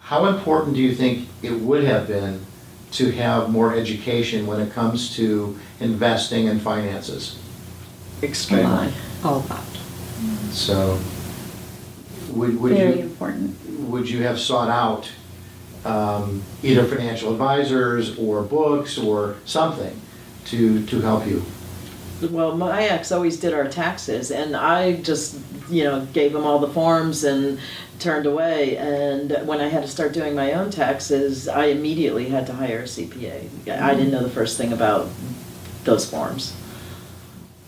how important do you think it would have been to have more education when it comes to investing and finances? Extremely. A lot. So, would Very you, important. would you have sought out either financial advisors or books or something to help you? Well, my ex always did our taxes, and I just, gave him all the forms and turned away. And when I had to start doing my own taxes, I immediately had to hire a CPA. I didn't know the first thing about those forms.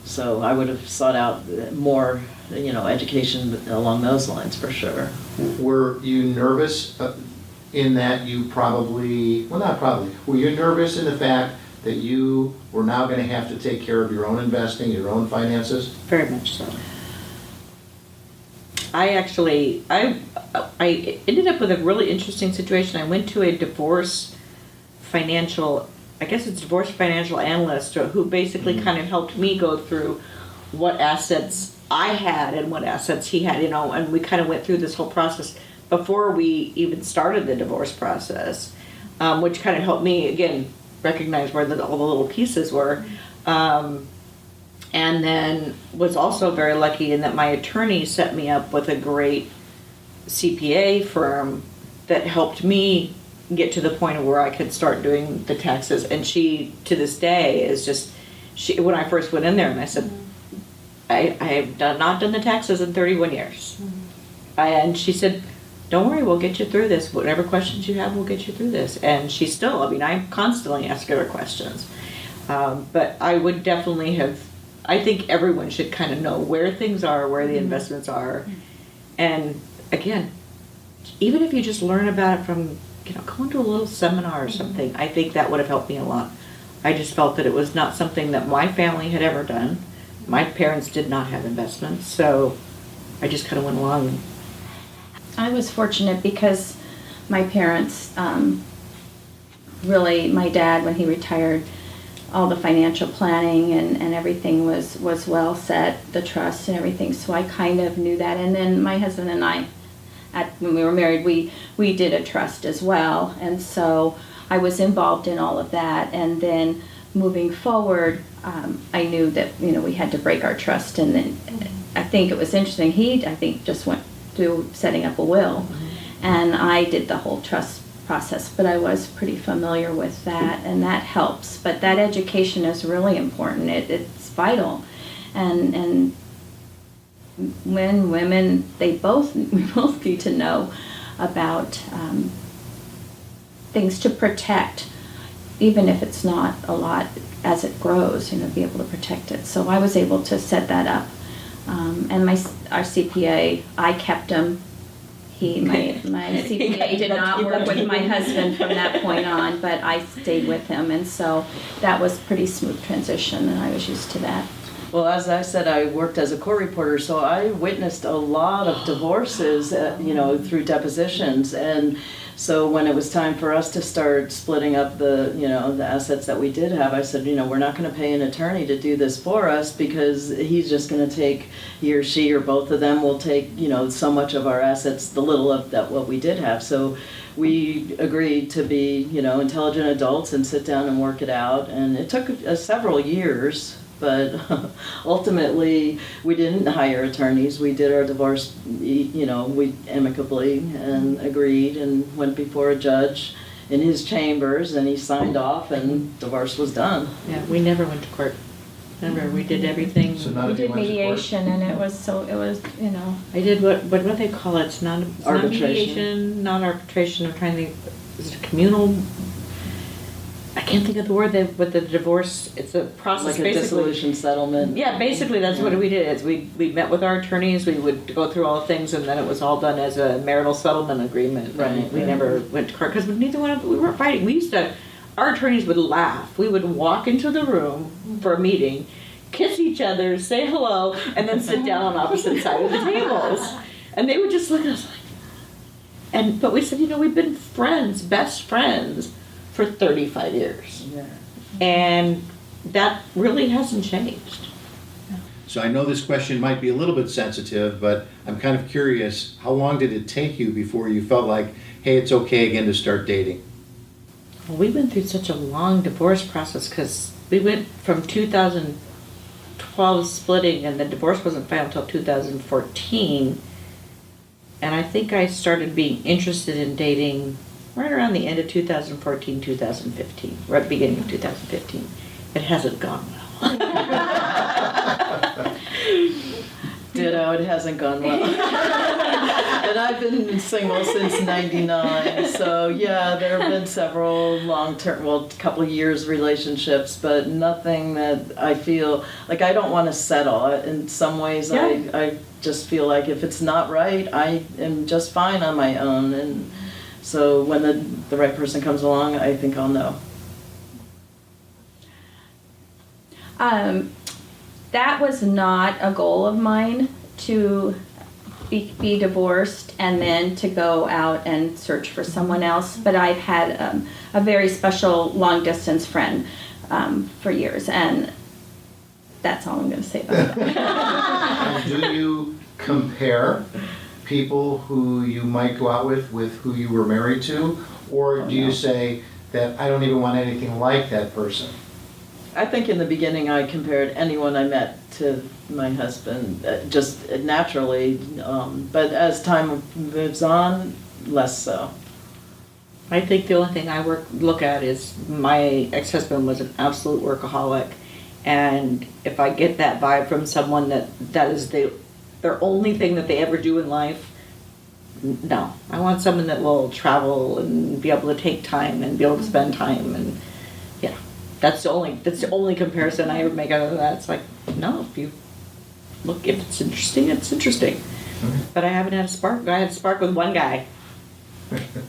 So I would have sought out more, education along those lines for sure. Were you nervous in that you probably, well, not probably, were you nervous in the fact that you were now going to have to take care of your own investing, your own finances? Very much so. I ended up with a really interesting situation. I went to a divorce financial analyst who basically kind of helped me go through what assets I had and what assets he had, and we kind of went through this whole process before we even started the divorce process, which kind of helped me, again, recognize where all the little pieces were. And then was also very lucky in that my attorney set me up with a great CPA firm that helped me get to the point of where I could start doing the taxes. And she, to this day, is just, when I first went in there and I said, I have not done the taxes in 31 years. And she said, don't worry, we'll get you through this. Whatever questions you have, we'll get you through this. And she still, I'm constantly asking her questions. But I would definitely have, I think everyone should kind of know where things are, where the investments are. And again, even if you just learn about it from, going to a little seminar or something, I think that would have helped me a lot. I just felt that it was not something that my family had ever done. My parents did not have investments, so I just kind of went along. I was fortunate because my parents, really, my dad, when he retired, all the financial planning and everything was well set, the trust and everything, so I kind of knew that. And then my husband and I, when we were married, we did a trust as well, and so I was involved in all of that. And then moving forward, I knew that we had to break our trust. And then I think it was interesting. I think just went through setting up a will, and I did the whole trust process, but I was pretty familiar with that, and that helps. But that education is really important. It's vital, and when women, we both need to know about things to protect, even if it's not a lot as it grows, be able to protect it. So I was able to set that up. And our CPA, I kept him. My CPA did not work with my husband from that point on, but I stayed with him, and so that was pretty smooth transition, and I was used to that. Well, as I said, I worked as a court reporter, so I witnessed a lot of divorces, through depositions. And so when it was time for us to start splitting up the assets that we did have, I said, we're not going to pay an attorney to do this for us, because he's just going to take, he or she or both of them will take, so much of our assets, the little of that what we did have. So we agreed to be, intelligent adults and sit down and work it out. And it took several years. But ultimately, we didn't hire attorneys. We did our divorce, we amicably and agreed and went before a judge in his chambers, and he signed off, and divorce was done. Yeah, we never went to court. Never. We did everything. So none We of you did went to court? mediation, and it was. I did what do they call it? It's not Arbitration. mediation, not arbitration. I'm trying to think. Is it a communal? I can't think of the word with the divorce. It's a process, Like a dissolution settlement. Yeah, basically that's what we did. Is we met with our attorneys. We would go through all the things, and then it was all done as a marital settlement agreement. Right. We never went to court because neither one of we weren't fighting. Our attorneys would laugh. We would walk into the room for a meeting, kiss each other, say hello, and then sit down on opposite sides of the tables. And they would just look at us like. But we said, we've been friends, best friends, for 35 years. Yeah. And that really hasn't changed. So I know this question might be a little bit sensitive, but I'm kind of curious, how long did it take you before you felt like hey, it's okay again to start dating? Well, we went through such a long divorce process because we went from 2012 splitting and the divorce wasn't filed until 2014. And I think I started being interested in dating right around the end of 2014, 2015, right at the beginning of 2015. It hasn't gone well. Ditto, it hasn't gone well. And I've been single since '99, so yeah, there have been several long-term, well, a couple of years relationships, but nothing that I feel, like I don't want to settle. In some ways, Yeah. I just feel like if it's not right, I am just fine on my own, and so when the right person comes along, I think I'll know. That was not a goal of mine to be divorced and then to go out and search for someone else. But I've had a very special long distance friend for years, and that's all I'm going to say about that. Do you compare people who you might go out with who you were married to? Or do you say that I don't even want anything like that person? I think in the beginning I compared anyone I met to my husband, just naturally, but as time moves on, less so. I think the only thing I look at is my ex-husband was an absolute workaholic, and if I get that vibe from someone that is their only thing that they ever do in life, no. I want someone that will travel and be able to take time and be able to spend time, and yeah, that's the only comparison I ever make. Other than that, it's like, no, if it's interesting, it's interesting. But I haven't had a spark. I had a spark with one guy,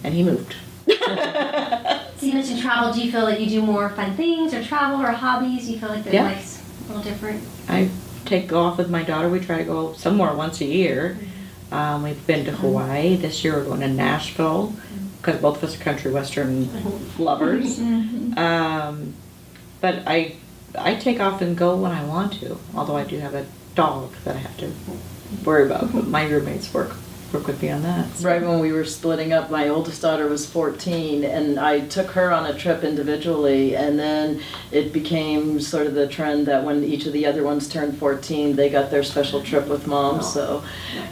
and he moved. So you mentioned travel. Do you feel that you do more fun things or travel or hobbies? Do you feel like their Yeah. life's a little different? I take off with my daughter. We try to go somewhere once a year. We've been to Hawaii. This year we're going to Nashville because both of us are country western lovers. But I take off and go when I want to, although I do have a dog that I have to worry about. But my roommates work with me on that. So. Right when we were splitting up, my oldest daughter was 14, and I took her on a trip individually, and then it became sort of the trend that when each of the other ones turned 14, they got their special trip with mom. So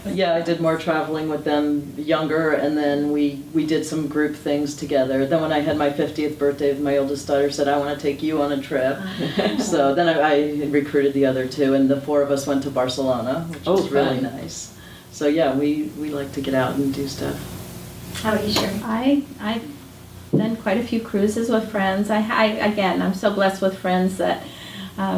yeah, I did more traveling with them younger, and then we did some group things together. Then when I had my 50th birthday, my oldest daughter said, I want to take you on a trip. So then I recruited the other two, and the four of us went to Barcelona, which was really nice. So yeah, we like to get out and do stuff. How about you, Sherry? I've done quite a few cruises with friends. Again, I'm so blessed with friends that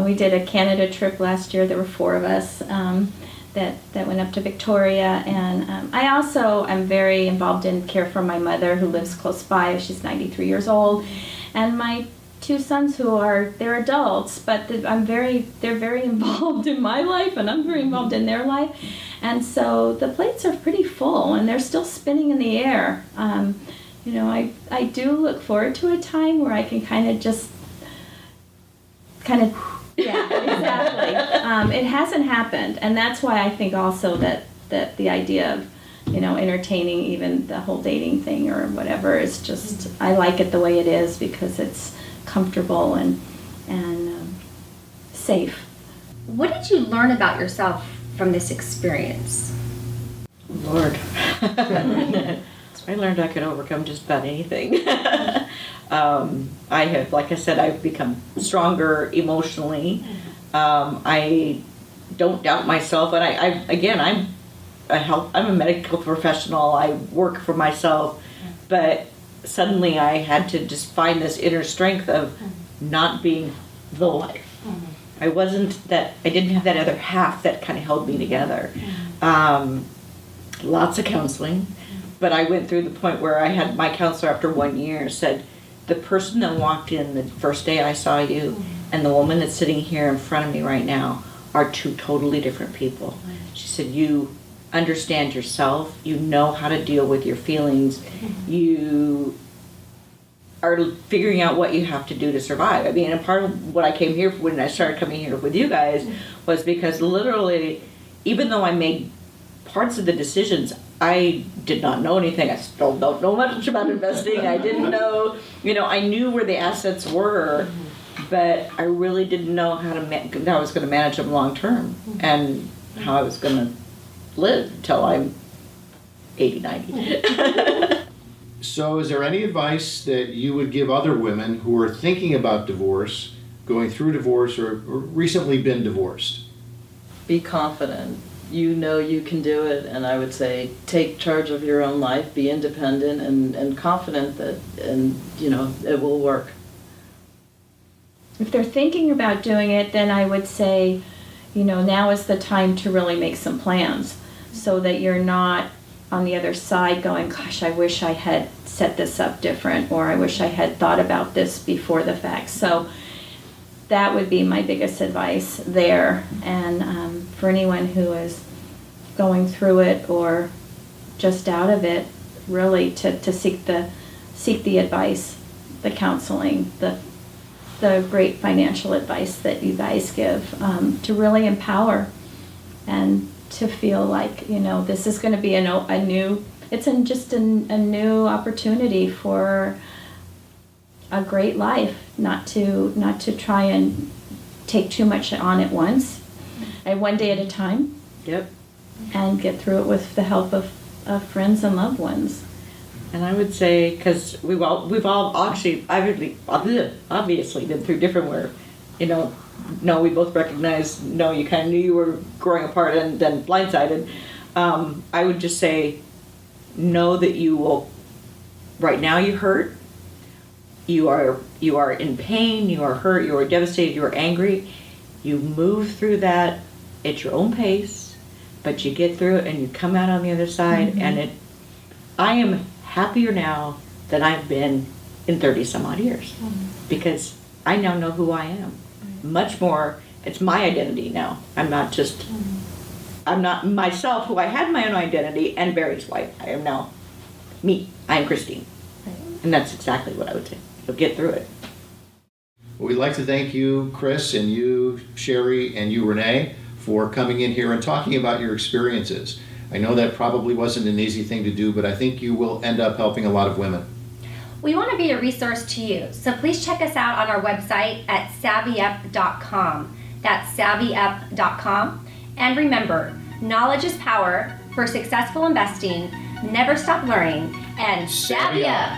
we did a Canada trip last year. There were four of us that went up to Victoria, and I also am very involved in care for my mother who lives close by. She's 93 years old, and my two sons they're adults, but they're very involved in my life, and I'm very involved in their life. And so the plates are pretty full, and they're still spinning in the air. I do look forward to a time where I can yeah, exactly. It hasn't happened, and that's why I think also that the idea of, entertaining even the whole dating thing or whatever is just, I like it the way it is because it's comfortable and safe. What did you learn about yourself from this experience? Lord. I learned I could overcome just about anything. I have, like I said, I've become stronger emotionally. I don't doubt myself, and I'm a medical professional. I work for myself, but suddenly I had to just find this inner strength of not being the wife. I didn't have that other half that kind of held me together. Lots of counseling, but I went through the point where I had my counselor after 1 year said, the person that walked in the first day I saw you and the woman that's sitting here in front of me right now are two totally different people. She said, you understand yourself, you know how to deal with your feelings, you are figuring out what you have to do to survive. I mean, and part of what I came here for when I started coming here with you guys was because literally, even though I made parts of the decisions, I did not know anything. I still don't know much about investing. I didn't know, I knew where the assets were, but I really didn't know how I was going to manage them long term and how I was going to live until I'm 80, 90. So is there any advice that you would give other women who are thinking about divorce, going through divorce, or recently been divorced? Be confident. You know you can do it, and I would say take charge of your own life, be independent and confident that, it will work. If they're thinking about doing it, then I would say, now is the time to really make some plans so that you're not on the other side going, gosh, I wish I had set this up different, or I wish I had thought about this before the fact. So that would be my biggest advice there. And for anyone who is going through it or just out of it, really to seek the advice, the counseling, the great financial advice that you guys give, to really empower and to feel like, this is going to be a new opportunity for a great life, not to try and take too much on at once, and one day at a time. Yep. And get through it with the help of friends and loved ones. And I would say, because we've all actually, obviously been through different where, we both recognize, you kind of knew you were growing apart and then blindsided. I would just say, know that you will, right now you hurt, you are in pain, you are hurt, you are devastated, you are angry. You move through that at your own pace, but you get through it and you come out on the other side. Mm-hmm. And I am happier now than I've been in 30 some odd years, because I now know who I am. Much more, it's my identity now. I'm not myself, who I had my own identity, and Barry's wife. I am now me. I am Christine. And that's exactly what I would say. So get through it. Well, we'd like to thank you, Chris, and you, Sherry, and you, Renee, for coming in here and talking about your experiences. I know that probably wasn't an easy thing to do, but I think you will end up helping a lot of women. We want to be a resource to you, so please check us out on our website at savvyup.com. That's savvyup.com. And remember, knowledge is power. For successful investing, never stop learning, and savvy up!